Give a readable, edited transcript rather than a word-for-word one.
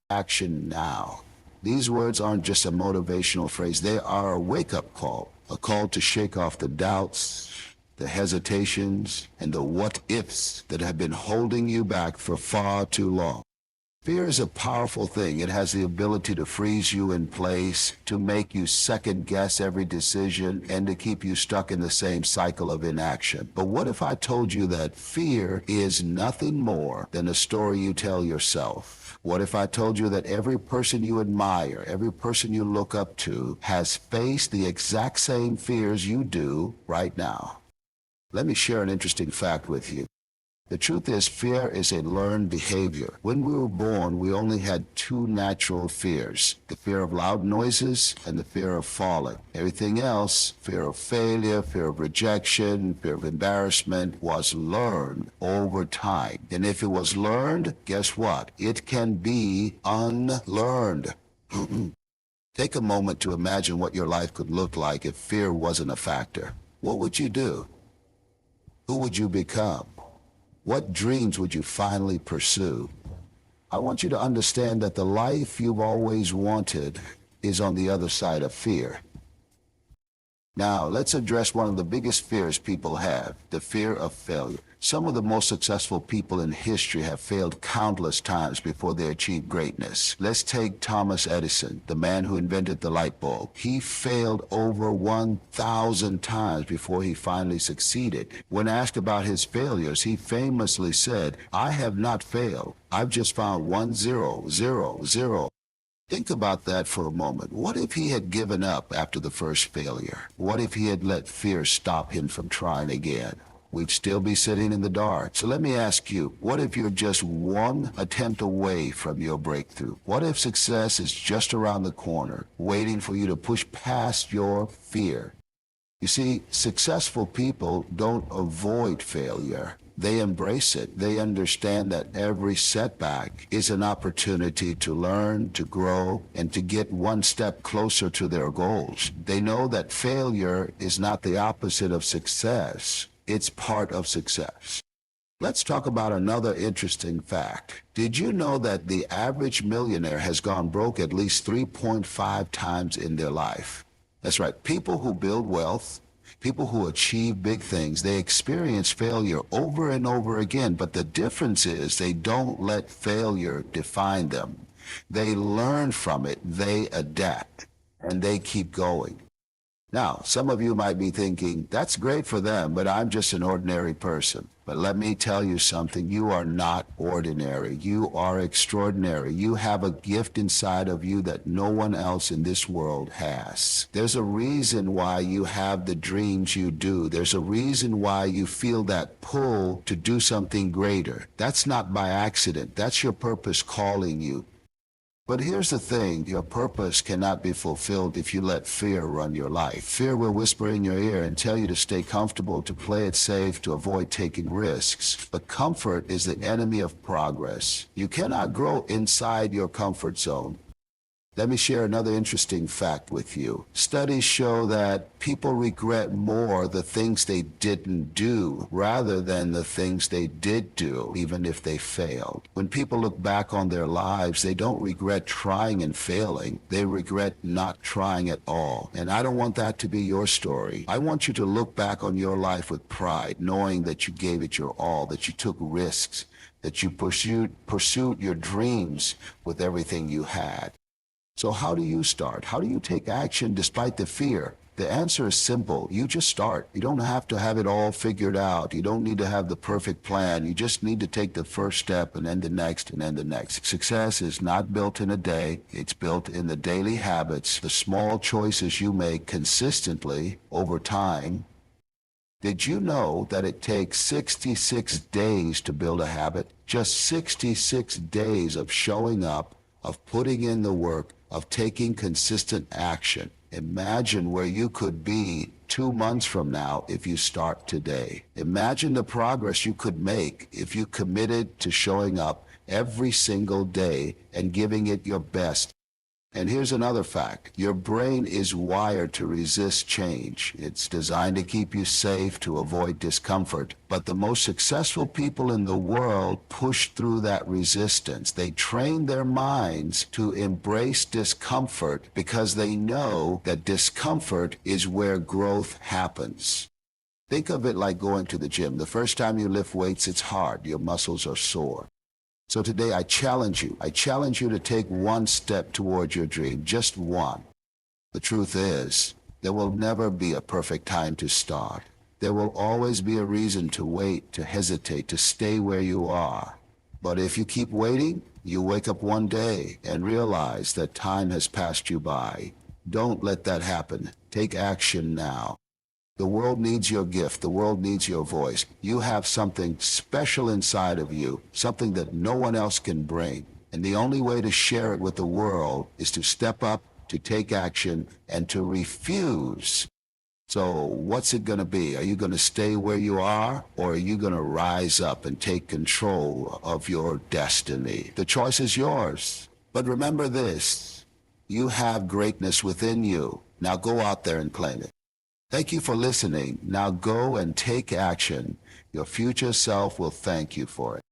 action now. These words aren't just a motivational phrase, they are a wake-up call, a call to shake off the doubts, the hesitations, and the what-ifs that have been holding you back for far too long. Fear is a powerful thing. It has the ability to freeze you in place, to make you second-guess every decision, and to keep you stuck in the same cycle of inaction. But what if I told you that fear is nothing more than a story you tell yourself? What if I told you that every person you admire, every person you look up to, has faced the exact same fears you do right now? Let me share an interesting fact with you. The truth is, fear is a learned behavior. When we were born, we only had two natural fears: the fear of loud noises and the fear of falling. Everything else, fear of failure, fear of rejection, fear of embarrassment, was learned over time. And if it was learned, guess what? It can be unlearned. Take a moment to imagine what your life could look like if fear wasn't a factor. What would you do? Who would you become? What dreams would you finally pursue? I want you to understand that the life you've always wanted is on the other side of fear. Now, let's address one of the biggest fears people have, the fear of failure. Some of the most successful people in history have failed countless times before they achieved greatness. Let's take Thomas Edison, the man who invented the light bulb. He failed over 1,000 times before he finally succeeded. When asked about his failures, he famously said, "I have not failed. I've just found 1,000." Think about that for a moment. What if he had given up after the first failure? What if he had let fear stop him from trying again? We'd still be sitting in the dark. So let me ask you, what if you're just one attempt away from your breakthrough? What if success is just around the corner, waiting for you to push past your fear? You see, successful people don't avoid failure. They embrace it. They understand that every setback is an opportunity to learn, to grow, and to get one step closer to their goals. They know that failure is not the opposite of success. It's part of success. Let's talk about another interesting fact. Did you know that the average millionaire has gone broke at least 3.5 times in their life? That's right. People who build wealth, people who achieve big things, they experience failure over and over again, but the difference is they don't let failure define them. They learn from it, they adapt, and they keep going. Now, some of you might be thinking, that's great for them, but I'm just an ordinary person. But let me tell you something, you are not ordinary. You are extraordinary. You have a gift inside of you that no one else in this world has. There's a reason why you have the dreams you do. There's a reason why you feel that pull to do something greater. That's not by accident. That's your purpose calling you. But here's the thing, your purpose cannot be fulfilled if you let fear run your life. Fear will whisper in your ear and tell you to stay comfortable, to play it safe, to avoid taking risks. But comfort is the enemy of progress. You cannot grow inside your comfort zone. Let me share another interesting fact with you. Studies show that people regret more the things they didn't do rather than the things they did do, even if they failed. When people look back on their lives, they don't regret trying and failing. They regret not trying at all. And I don't want that to be your story. I want you to look back on your life with pride, knowing that you gave it your all, that you took risks, that you pursued your dreams with everything you had. So how do you start? How do you take action despite the fear? The answer is simple. You just start. You don't have to have it all figured out. You don't need to have the perfect plan. You just need to take the first step and then the next and then the next. Success is not built in a day. It's built in the daily habits, the small choices you make consistently over time. Did you know that it takes 66 days to build a habit? Just 66 days of showing up, of putting in the work, of taking consistent action. Imagine where you could be 2 months from now if you start today. Imagine the progress you could make if you committed to showing up every single day and giving it your best. And here's another fact. Your brain is wired to resist change. It's designed to keep you safe, to avoid discomfort. But the most successful people in the world push through that resistance. They train their minds to embrace discomfort because they know that discomfort is where growth happens. Think of it like going to the gym. The first time you lift weights, it's hard. Your muscles are sore. So today I challenge you. I challenge you to take one step toward your dream, just one. The truth is, there will never be a perfect time to start. There will always be a reason to wait, to hesitate, to stay where you are. But if you keep waiting, you wake up one day and realize that time has passed you by. Don't let that happen. Take action now. The world needs your gift. The world needs your voice. You have something special inside of you, something that no one else can bring. And the only way to share it with the world is to step up, to take action, and to refuse. So what's it going to be? Are you going to stay where you are, or are you going to rise up and take control of your destiny? The choice is yours. But remember this, you have greatness within you. Now go out there and claim it. Thank you for listening. Now go and take action. Your future self will thank you for it.